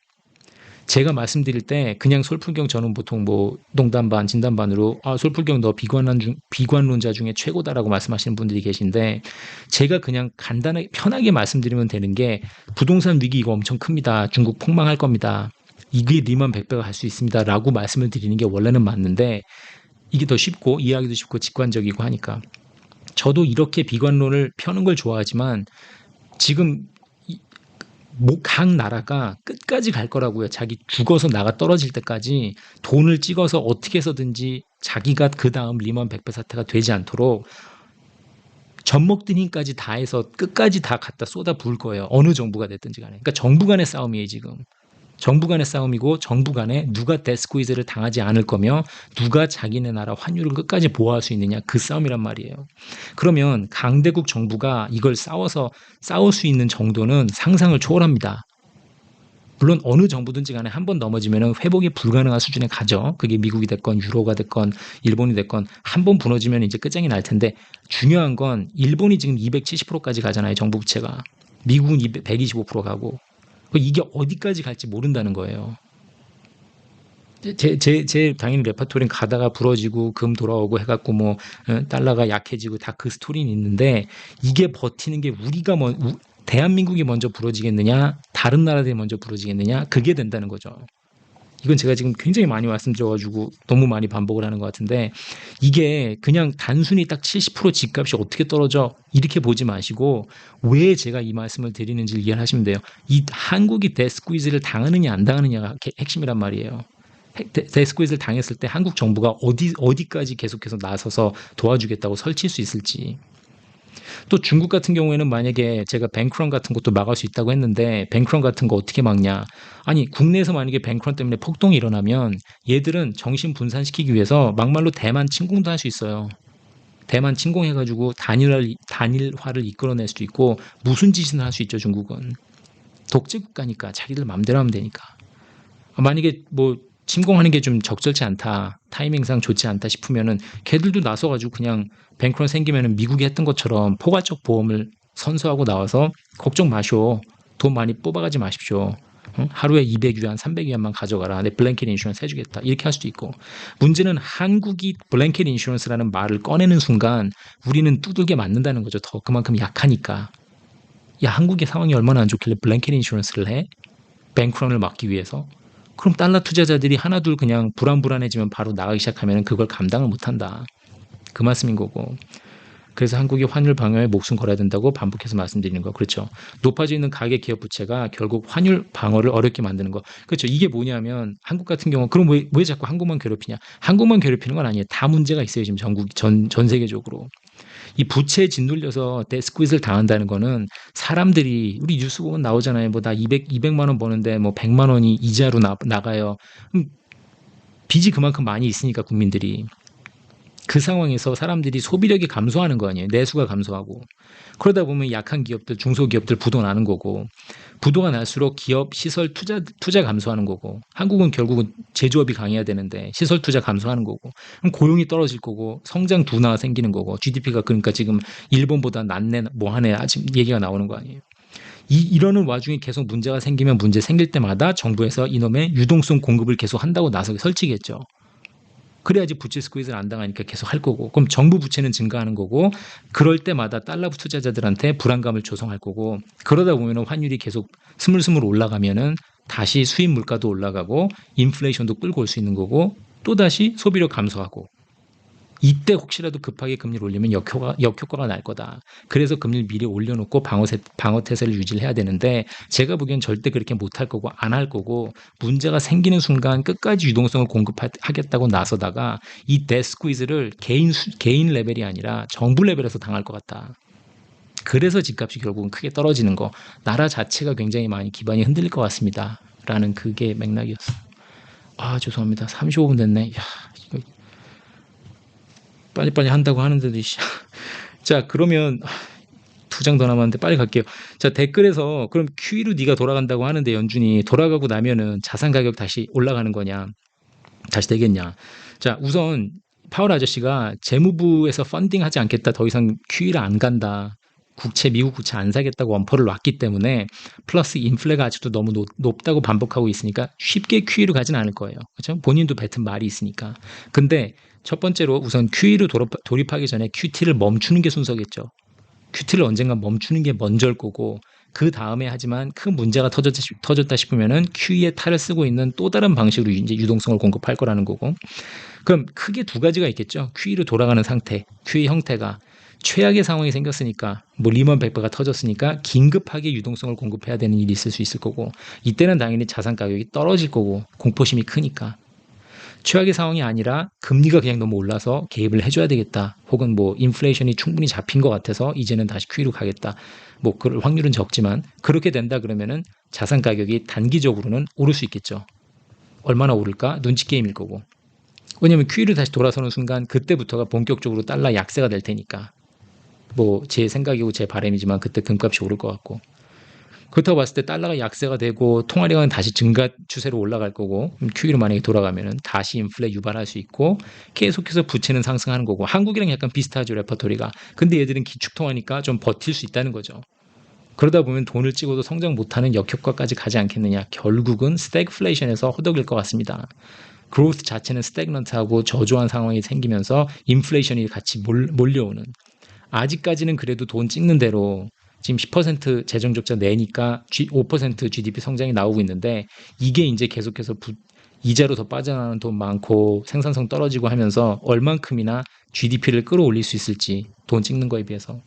제가 말씀드릴 때 그냥 솔풀경 저는 보통 뭐 농담 반 진담 반으로 솔풀경 너 비관론자 중에 최고다라고 말씀하시는 분들이 계신데 제가 그냥 간단하게 편하게 말씀드리면 되는 게 부동산 위기 이거 엄청 큽니다. 중국 폭망할 겁니다. 이게 리만 100배가 할 수 있습니다. 라고 말씀을 드리는 게 원래는 맞는데 이게 더 쉽고 이해하기도 쉽고 직관적이고 하니까 저도 이렇게 비관론을 펴는 걸 좋아하지만 지금 각 나라가 끝까지 갈 거라고요. 자기 죽어서 나가 떨어질 때까지 돈을 찍어서 어떻게 해서든지 자기가 그 다음 리만 100배 사태가 되지 않도록 젖먹든 힘까지 다 해서 끝까지 다 갖다 쏟아 부을 거예요. 어느 정부가 됐든지 간에. 그러니까 정부 간의 싸움이에요, 지금. 정부 간의 싸움이고 정부 간에 누가 데스크위즈를 당하지 않을 거며 누가 자기네 나라 환율을 끝까지 보호할 수 있느냐 그 싸움이란 말이에요. 그러면 강대국 정부가 이걸 싸울 수 있는 정도는 상상을 초월합니다. 물론 어느 정부든지 간에 한 번 넘어지면 회복이 불가능한 수준에 가죠. 그게 미국이 됐건 유로가 됐건 일본이 됐건 한 번 무너지면 이제 끝장이 날 텐데 중요한 건 일본이 지금 270%까지 가잖아요. 정부 부채가. 미국은 125% 가고. 이게 어디까지 갈지 모른다는 거예요. 제 당연히 레파토리는 가다가 부러지고 금 돌아오고 해갖고 뭐 달러가 약해지고 다 그 스토리는 있는데 이게 버티는 게 대한민국이 먼저 부러지겠느냐 다른 나라들이 먼저 부러지겠느냐 그게 된다는 거죠. 이건 제가 지금 굉장히 많이 말씀드려가지고 너무 많이 반복을 하는 것 같은데 이게 그냥 단순히 딱 70% 집값이 어떻게 떨어져 이렇게 보지 마시고 왜 제가 이 말씀을 드리는지를 이해하시면 돼요. 이 한국이 데스크위즈를 당하느냐 안 당하느냐가 핵심이란 말이에요. 데스크위즈를 당했을 때 한국 정부가 어디까지 계속해서 나서서 도와주겠다고 설칠 수 있을지. 또 중국 같은 경우에는 만약에 제가 뱅크런 같은 것도 막을 수 있다고 했는데 뱅크런 같은 거 어떻게 막냐. 아니 국내에서 만약에 뱅크런 때문에 폭동이 일어나면 얘들은 정신 분산시키기 위해서 막말로 대만 침공도 할 수 있어요. 대만 침공해가지고 단일화를 이끌어낼 수도 있고 무슨 짓을 할 수 있죠. 중국은. 독재국가니까 자기들 맘대로 하면 되니까. 만약에 뭐 침공하는 게 좀 적절치 않다. 타이밍상 좋지 않다 싶으면은 걔들도 나서가지고 그냥 뱅크런 생기면은 미국이 했던 것처럼 포괄적 보험을 선서하고 나와서 걱정 마쇼. 돈 많이 뽑아가지 마십시오. 하루에 200위안, 300위안만 가져가라. 내 블랭켓 인슈런스 해주겠다. 이렇게 할 수도 있고. 문제는 한국이 블랭켓 인슈런스라는 말을 꺼내는 순간 우리는 두들겨 맞는다는 거죠. 더 그만큼 약하니까. 야, 한국의 상황이 얼마나 안 좋길래 블랭켓 인슈런스를 해? 뱅크런을 막기 위해서? 그럼 달러 투자자들이 하나둘 그냥 불안해지면 바로 나가기 시작하면 그걸 감당을 못한다. 그 말씀인 거고. 그래서 한국이 환율 방어에 목숨 걸어야 된다고 반복해서 말씀드리는 거. 그렇죠. 높아져 있는 가계 기업 부채가 결국 환율 방어를 어렵게 만드는 거. 그렇죠. 이게 뭐냐면 한국 같은 경우 그럼 왜 자꾸 한국만 괴롭히냐. 한국만 괴롭히는 건 아니에요. 다 문제가 있어요. 지금 전 세계적으로. 이 부채에 짓눌려서 데스크윗을 당한다는 거는 사람들이 우리 뉴스 보면 나오잖아요. 뭐 나 200만 원 버는데 뭐 100만 원이 이자로 나가요. 빚이 그만큼 많이 있으니까 국민들이. 그 상황에서 사람들이 소비력이 감소하는 거 아니에요. 내수가 감소하고. 그러다 보면 약한 기업들, 중소기업들 부도 나는 거고 부도가 날수록 기업, 시설, 투자 감소하는 거고 한국은 결국은 제조업이 강해야 되는데 시설 투자 감소하는 거고 그럼 고용이 떨어질 거고 성장 둔화가 생기는 거고 GDP가 그러니까 지금 일본보다 낫네 뭐하네 아직 얘기가 나오는 거 아니에요. 이러는 와중에 계속 문제가 생기면 문제 생길 때마다 정부에서 이놈의 유동성 공급을 계속 한다고 나서게 설치겠죠. 그래야지 부채 스퀴즈를 안 당하니까 계속 할 거고 그럼 정부 부채는 증가하는 거고 그럴 때마다 달러 투자자들한테 불안감을 조성할 거고 그러다 보면 환율이 계속 스물스물 올라가면은 다시 수입 물가도 올라가고 인플레이션도 끌고 올 수 있는 거고 또다시 소비력 감소하고 이때 혹시라도 급하게 금리를 올리면 역효과가 날 거다. 그래서 금리를 미리 올려놓고 방어태세를 유지를 해야 되는데 제가 보기엔 절대 그렇게 못할 거고 안 할 거고 문제가 생기는 순간 끝까지 유동성을 공급하겠다고 나서다가 이 데스퀴즈를 개인 레벨이 아니라 정부 레벨에서 당할 것 같다. 그래서 집값이 결국은 크게 떨어지는 거. 나라 자체가 굉장히 많이 기반이 흔들릴 것 같습니다. 라는 그게 맥락이었어요. 아 죄송합니다. 35분 됐네. 야, 이거 빨리빨리 한다고 하는데도 자 그러면 2장 더 남았는데 빨리 갈게요. 자 댓글에서 그럼 QE로 네가 돌아간다고 하는데 연준이 돌아가고 나면은 자산 가격 다시 올라가는 거냐 다시 되겠냐. 자 우선 파월 아저씨가 재무부에서 펀딩하지 않겠다 더 이상 QE를 안 간다. 미국 국채 안 사겠다고 원포를 놨기 때문에 플러스 인플레가 아직도 너무 높다고 반복하고 있으니까 쉽게 QE로 가진 않을 거예요. 그렇죠? 본인도 뱉은 말이 있으니까. 근데 첫 번째로 우선 QE로 돌입하기 전에 QT를 멈추는 게 순서겠죠. QT를 언젠가 멈추는 게 먼저일 거고 그 다음에 하지만 큰 문제가 터졌다 싶으면은 QE의 탈을 쓰고 있는 또 다른 방식으로 이제 유동성을 공급할 거라는 거고. 그럼 크게 두 가지가 있겠죠. QE로 돌아가는 상태, QE 형태가 최악의 상황이 생겼으니까 뭐 리먼 백배가 터졌으니까 긴급하게 유동성을 공급해야 되는 일이 있을 수 있을 거고 이때는 당연히 자산 가격이 떨어질 거고 공포심이 크니까 최악의 상황이 아니라 금리가 그냥 너무 올라서 개입을 해줘야 되겠다. 혹은 뭐 인플레이션이 충분히 잡힌 것 같아서 이제는 다시 QE로 가겠다. 뭐 그럴 확률은 적지만 그렇게 된다 그러면은 자산 가격이 단기적으로는 오를 수 있겠죠. 얼마나 오를까? 눈치 게임일 거고. 왜냐면 QE로 다시 돌아서는 순간 그때부터가 본격적으로 달러 약세가 될 테니까. 뭐 제 생각이고 제 바람이지만 그때 금값이 오를 것 같고. 그렇다고 봤을 때 달러가 약세가 되고 통화량은 다시 증가 추세로 올라갈 거고 QE로 만약에 돌아가면은 다시 인플레 유발할 수 있고 계속해서 부채는 상승하는 거고 한국이랑 약간 비슷하죠 레퍼토리가. 근데 얘들은 기축통화니까 좀 버틸 수 있다는 거죠. 그러다 보면 돈을 찍어도 성장 못하는 역효과까지 가지 않겠느냐. 결국은 스태그플레이션에서 허덕일 것 같습니다. 그로스 자체는 스태그넌트하고 저조한 상황이 생기면서 인플레이션이 같이 몰려오는. 아직까지는 그래도 돈 찍는 대로 지금 10% 재정 적자 내니까 5% GDP 성장이 나오고 있는데 이게 이제 계속해서 이자로 더 빠져나가는 돈 많고 생산성 떨어지고 하면서 얼만큼이나 GDP를 끌어올릴 수 있을지 돈 찍는 거에 비해서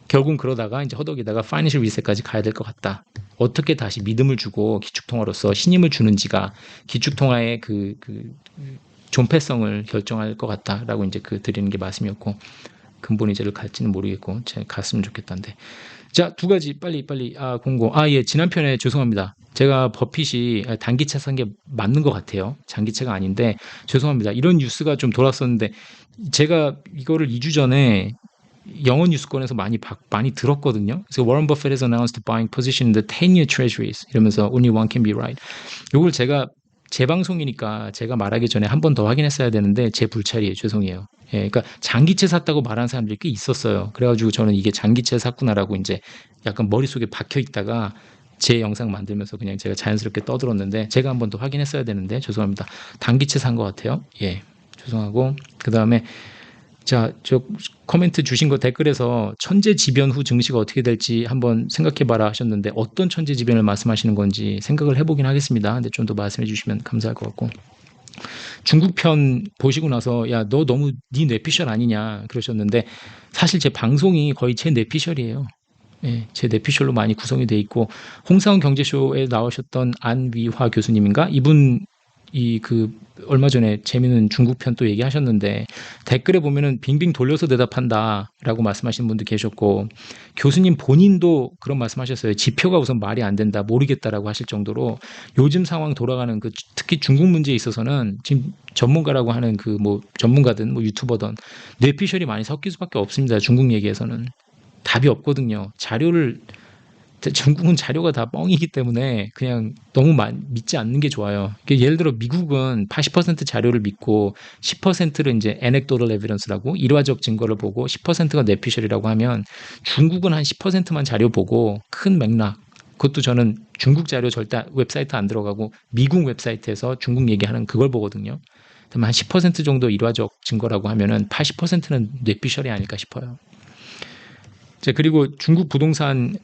결국은 그러다가 이제 허덕이다가 파이낸셜 리셋까지 가야 될 것 같다. 어떻게 다시 믿음을 주고 기축통화로서 신임을 주는지가 기축통화의 그 존폐성을 결정할 것 같다라고 이제 드리는 게 말씀이었고 근본 이자를 갈지는 모르겠고 제가 갔으면 좋겠다는데 자 두 가지 빨리 공고 예 지난 편에 죄송합니다. 제가 버핏이 단기채 산 게 맞는 것 같아요. 장기채가 아닌데 죄송합니다. 이런 뉴스가 좀 돌았었는데 제가 이거를 2주 전에 영어 뉴스권에서 많이 들었거든요. 그래서 Warren Buffett has announced buying position in the 10-year treasuries 이러면서 only one can be right. 이걸 제가 제 방송이니까 제가 말하기 전에 한 번 더 확인했어야 되는데 제 불찰이에요. 죄송해요. 예, 그러니까 장기채 샀다고 말하는 사람들이 꽤 있었어요. 그래가지고 저는 이게 장기채 샀구나라고 이제 약간 머릿속에 박혀 있다가 제 영상 만들면서 그냥 제가 자연스럽게 떠들었는데 제가 한 번 더 확인했어야 되는데 죄송합니다. 단기채 산 것 같아요. 예, 죄송하고 그 다음에 자, 저 코멘트 주신 거 댓글에서 천재지변 후 증시가 어떻게 될지 한번 생각해봐라 하셨는데 어떤 천재지변을 말씀하시는 건지 생각을 해보긴 하겠습니다. 근데 좀 더 말씀해 주시면 감사할 것 같고 중국 편 보시고 나서 야, 너 너무 네 뇌피셜 아니냐 그러셨는데 사실 제 방송이 거의 제 뇌피셜이에요. 예, 제 뇌피셜로 많이 구성이 돼 있고 홍사훈 경제쇼에 나오셨던 안위화 교수님인가 이분 얼마 전에 재미있는 중국 편 또 얘기하셨는데 댓글에 보면은 빙빙 돌려서 대답한다라고 말씀하시는 분도 계셨고 교수님 본인도 그런 말씀하셨어요. 지표가 우선 말이 안 된다, 모르겠다라고 하실 정도로 요즘 상황 돌아가는 특히 중국 문제에 있어서는 지금 전문가라고 하는 전문가든 뭐 유튜버든 뇌피셜이 많이 섞일 수밖에 없습니다. 중국 얘기에서는 답이 없거든요. 중국은 자료가 다 뻥이기 때문에 그냥 너무 믿지 않는 게 좋아요. 예를 들어 미국은 80% 자료를 믿고 10%를 이제 anecdotal evidence라고 일화적 증거를 보고 10%가 뇌피셜이라고 하면 중국은 한 10%만 자료 보고 큰 맥락 그것도 저는 중국 자료 절대 웹사이트 안 들어가고 미국 웹사이트에서 중국 얘기하는 그걸 보거든요. 그러면 한 10% 정도 일화적 증거라고 하면은 80%는 뇌피셜이 아닐까 싶어요. 자, 그리고 중국 부동산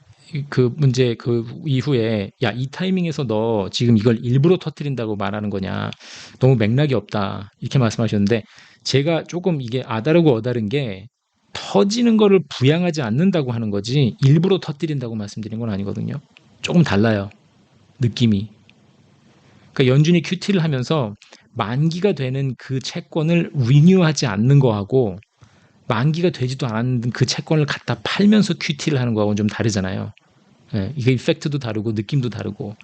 그 문제 그 이후에 야, 이 타이밍에서 너 지금 이걸 일부러 터뜨린다고 말하는 거냐? 너무 맥락이 없다. 이렇게 말씀하셨는데 제가 조금 이게 아다르고 어다른 게 터지는 거를 부양하지 않는다고 하는 거지 일부러 터뜨린다고 말씀드린 건 아니거든요. 조금 달라요. 느낌이. 그러니까 연준이 QT를 하면서 만기가 되는 그 채권을 리뉴하지 않는 거하고 만기가 되지도 않은 그 채권을 갖다 팔면서 QT를 하는 거하고는 좀 다르잖아요. 예, 이게 이펙트도 다르고 느낌도 다르고.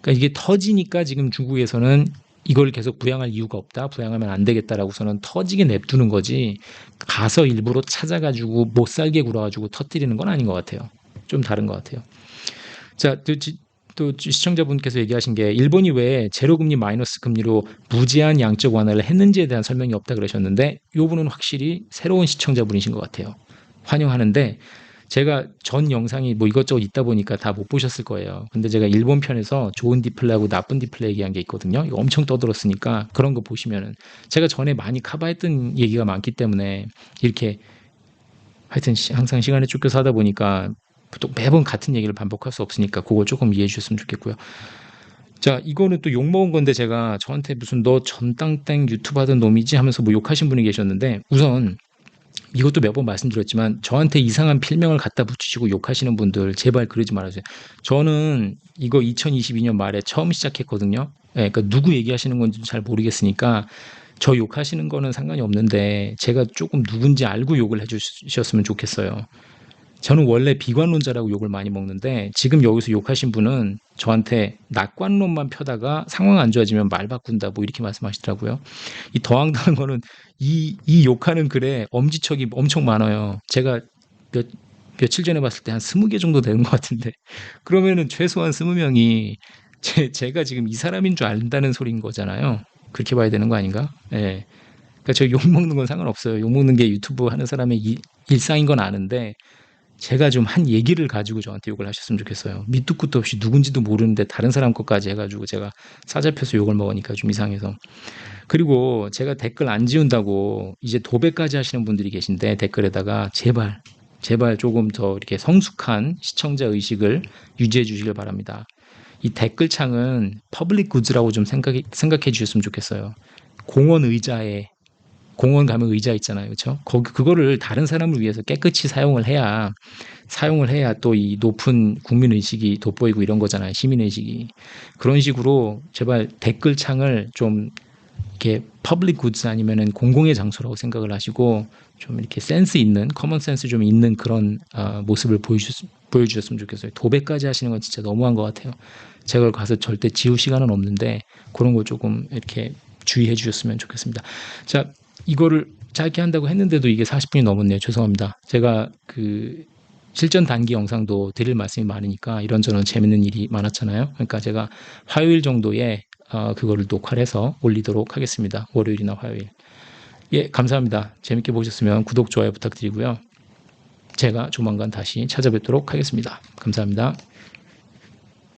그러니까 이게 터지니까 지금 중국에서는 이걸 계속 부양할 이유가 없다. 부양하면 안 되겠다라고서는 터지게 냅두는 거지. 가서 일부러 찾아가지고 못 살게 굴어가지고 터뜨리는 건 아닌 것 같아요. 좀 다른 것 같아요. 자, 또 시청자분께서 얘기하신 게 일본이 왜 제로금리 마이너스 금리로 무제한 양적 완화를 했는지에 대한 설명이 없다 그러셨는데 이 분은 확실히 새로운 시청자분이신 것 같아요. 환영하는데 제가 전 영상이 뭐 이것저것 있다 보니까 다 못 보셨을 거예요. 근데 제가 일본 편에서 좋은 디플레하고 나쁜 디플레 얘기한 게 있거든요. 이거 엄청 떠들었으니까 그런 거 보시면은 제가 전에 많이 커버했던 얘기가 많기 때문에 이렇게 하여튼 항상 시간에 쫓겨서 하다 보니까 또 매번 같은 얘기를 반복할 수 없으니까 그걸 조금 이해해 주셨으면 좋겠고요. 자, 이거는 또 욕먹은 건데 제가 저한테 무슨 너 전땅땡 유튜브 하던 놈이지 하면서 뭐 욕하신 분이 계셨는데 우선 이것도 몇 번 말씀드렸지만 저한테 이상한 필명을 갖다 붙이시고 욕하시는 분들 제발 그러지 말아주세요. 저는 이거 2022년 말에 처음 시작했거든요. 예, 그러니까 누구 얘기하시는 건지 잘 모르겠으니까 저 욕하시는 거는 상관이 없는데 제가 조금 누군지 알고 욕을 해주셨으면 좋겠어요. 저는 원래 비관론자라고 욕을 많이 먹는데 지금 여기서 욕하신 분은 저한테 낙관론만 펴다가 상황 안 좋아지면 말 바꾼다 뭐 이렇게 말씀하시더라고요. 이 더황당한 거는 이 욕하는 글에 엄지척이 엄청 많아요. 제가 며칠 전에 봤을 때 한 20개 정도 되는 것 같은데 그러면은 최소한 20명이 제가 지금 이 사람인 줄 안다는 소리인 거잖아요. 그렇게 봐야 되는 거 아닌가? 예. 그러니까 저 욕먹는 건 상관없어요. 욕먹는 게 유튜브 하는 사람의 일상인 건 아는데 제가 좀 한 얘기를 가지고 저한테 욕을 하셨으면 좋겠어요. 밑도 끝도 없이 누군지도 모르는데 다른 사람 것까지 해가지고 제가 사잡혀서 욕을 먹으니까 좀 이상해서. 그리고 제가 댓글 안 지운다고 이제 도배까지 하시는 분들이 계신데 댓글에다가 제발 조금 더 이렇게 성숙한 시청자 의식을 유지해 주시길 바랍니다. 이 댓글창은 퍼블릭 굿즈라고 좀 생각해 주셨으면 좋겠어요. 공원 가면 의자 있잖아요. 그렇죠? 그거를 다른 사람을 위해서 깨끗이 사용을 해야 또 이 높은 국민 의식이 돋보이고 이런 거잖아요. 시민 의식이. 그런 식으로 제발 댓글창을 좀 이렇게 퍼블릭 굿즈 아니면은 공공의 장소라고 생각을 하시고 좀 이렇게 센스 있는 커먼 센스 좀 있는 그런 모습을 보여주셨으면 좋겠어요. 도배까지 하시는 건 진짜 너무한 것 같아요. 제가 가서 절대 지울 시간은 없는데 그런 거 조금 이렇게 주의해 주셨으면 좋겠습니다. 자, 이거를 짧게 한다고 했는데도 이게 40분이 넘었네요. 죄송합니다. 제가 그 실전 단기 영상도 드릴 말씀이 많으니까 이런저런 재밌는 일이 많았잖아요. 그러니까 제가 화요일 정도에 그거를 녹화를 해서 올리도록 하겠습니다. 월요일이나 화요일. 예, 감사합니다. 재밌게 보셨으면 구독, 좋아요 부탁드리고요. 제가 조만간 다시 찾아뵙도록 하겠습니다. 감사합니다.